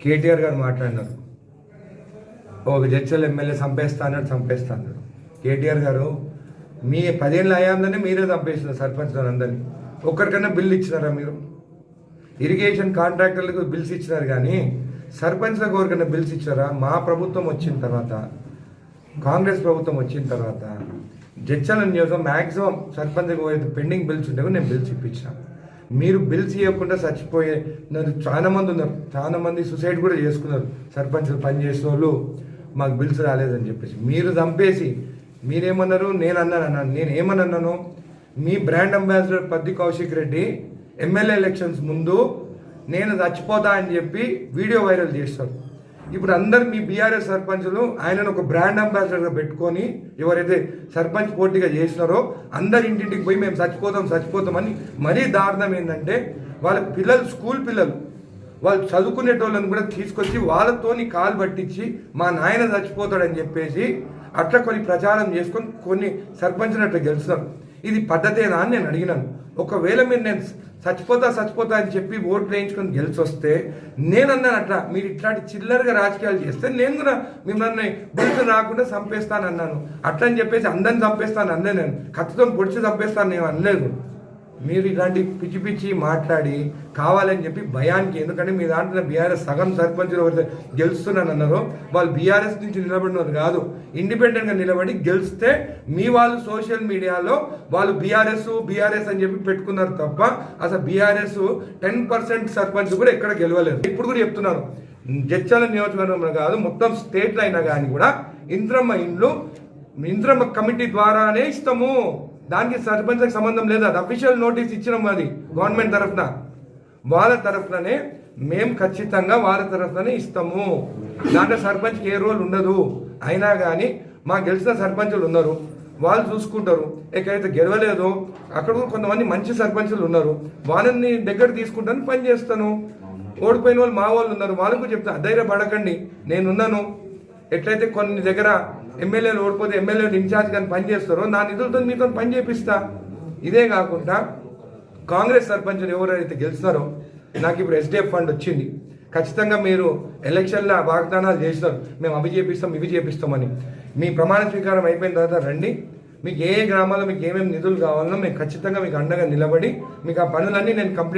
కేటీఆర్ గారు మాట్లాడినారు, ఒక జడ్చల్ ఎమ్మెల్యే చంపేస్తా అన్నాడు. కేటీఆర్ గారు మీ 10 ఏళ్ళ హయాంలోనే మీరే చంపేసినారు సర్పంచ్ అందరినీ. ఒక్కరికన్నా బిల్లు ఇచ్చినారా మీరు? ఇరిగేషన్ కాంట్రాక్టర్లకు బిల్స్ ఇచ్చినారు కానీ సర్పంచ్లకు ఎవరికైనా బిల్స్ ఇచ్చారా? మా ప్రభుత్వం వచ్చిన తర్వాత, కాంగ్రెస్ ప్రభుత్వం వచ్చిన తర్వాత జడ్చల నియోజకం మ్యాక్సిమం సర్పంచ్కి పోయేది పెండింగ్ బిల్స్ ఉంటే నేను బిల్స్ ఇప్పించిన. మీరు బిల్స్ ఇవ్వకుండా చచ్చిపోయే చాలా మంది ఉన్నారు. చాలా మంది సూసైడ్ కూడా చేసుకున్నారు. సర్పంచ్లు పనిచేసిన వాళ్ళు మాకు బిల్స్ రాలేదని చెప్పేసి మీరు చంపేసి మీరేమన్నారు? నేను ఏమన్నాను? మీ brand ambassador Paddi Kaushik Reddy MLA elections ముందు నేను చచ్చిపోతా అని చెప్పి వీడియో వైరల్ చేస్తారు. ఇప్పుడు అందరు మీ బీఆర్ఎస్ సర్పంచులు ఆయనను ఒక బ్రాండ్ అంబాసిడర్గా పెట్టుకొని ఎవరైతే సర్పంచ్ పోటీగా చేసినారో అందరి ఇంటింటికి పోయి మేము చచ్చిపోతామని. మరీ దారుణం ఏంటంటే వాళ్ళ పిల్లలు, స్కూల్ పిల్లలు, వాళ్ళు చదువుకునేటోళ్ళని కూడా తీసుకొచ్చి వాళ్ళతోని కాలు పట్టించి మా నాయన చచ్చిపోతాడని చెప్పేసి అట్లా కొన్ని ప్రచారం చేసుకొని కొన్ని సర్పంచ్ని అట్లా గెలుస్తున్నారు. ఇది పద్ధతేనా అని నేను అడిగినాను. ఒకవేళ మీరు నేను చచ్చిపోతా అని చెప్పి ఓట్లు వేయించుకొని గెలిచి వస్తే నేనన్నాను అట్లా మీరు ఇట్లాంటి చిల్లరగా రాజకీయాలు చేస్తే నేను కూడా మిమ్మల్ని బిల్లు రాకుండా చంపేస్తానన్నాను. అట్లా అని చెప్పేసి అందరిని చంపేస్తాను అనలే, నేను కత్తితో పొడిచి చంపేస్తాను నేను అనలేదు. మీరు ఇలాంటి పిచ్చి పిచ్చి మాట్లాడి కావాలని చెప్పి భయానికి, ఎందుకంటే మీ దాంట్లో బీఆర్ఎస్ సగం సర్పంచులు ఎవరైతే గెలుస్తున్నాను అన్నారో వాళ్ళు బీఆర్ఎస్ నుంచి నిలబడినారు కాదు, ఇండిపెండెంట్గా నిలబడి గెలిస్తే మీ వాళ్ళు సోషల్ మీడియాలో వాళ్ళు బీఆర్ఎస్ అని చెప్పి పెట్టుకున్నారు తప్ప అసలు బీఆర్ఎస్ 10% సర్పంచ్ కూడా ఎక్కడ గెలవలేదు. ఇప్పుడు కూడా చెప్తున్నారు, జడ్చల నియోజకవర్గంలో కాదు మొత్తం స్టేట్లో అయినా కానీ కూడా ఇంద్రమ్మ కమిటీ ద్వారానే ఇస్తాము. దానికి సర్పంచ్కి సంబంధం లేదు. అది అఫీషియల్ నోటీస్ ఇచ్చినాం, అది గవర్నమెంట్ తరఫున. వాళ్ళ తరఫుననే మేము ఖచ్చితంగా వాళ్ళ తరఫుననే ఇస్తాము. దాంట్లో సర్పంచ్కి ఏ రోల్ ఉండదు. అయినా కానీ మా గెలిచిన సర్పంచులు ఉన్నారు, వాళ్ళు చూసుకుంటారు. ఎక్కడైతే గెలవలేదో అక్కడ కూడా కొంతమంది మంచి సర్పంచులు ఉన్నారు, వాళ్ళని దగ్గర తీసుకుంటాను, పని చేస్తాను. ఓడిపోయిన వాళ్ళు మా వాళ్ళు ఉన్నారు, వాళ్ళకు చెప్తాను ధైర్యపడకండి నేనున్నాను. ఎట్లయితే కొన్ని దగ్గర ఎమ్మెల్యేలు ఓడిపోతే ఎమ్మెల్యేలు ఇన్ఛార్జ్ కానీ పని చేస్తారో నా నిధులతో మీతో పని చేపిస్తా. ఇదే కాకుండా కాంగ్రెస్ సర్పంచులు ఎవరైతే గెలుస్తారో నాకు ఇప్పుడు ఎస్డిఎఫ్ ఫండ్ వచ్చింది, ఖచ్చితంగా మీరు ఎలక్షన్లో వాగ్దానాలు చేస్తారు, మేము అవి చేపిస్తాం ఇవి చేపిస్తామని. మీ ప్రమాణ స్వీకారం అయిపోయిన తర్వాత రండి, మీకు ఏ గ్రామాల్లో మీకు ఏమేమి నిధులు కావాలనో మేము ఖచ్చితంగా మీకు అండగా నిలబడి మీకు ఆ పనులన్నీ నేను కంప్లీట్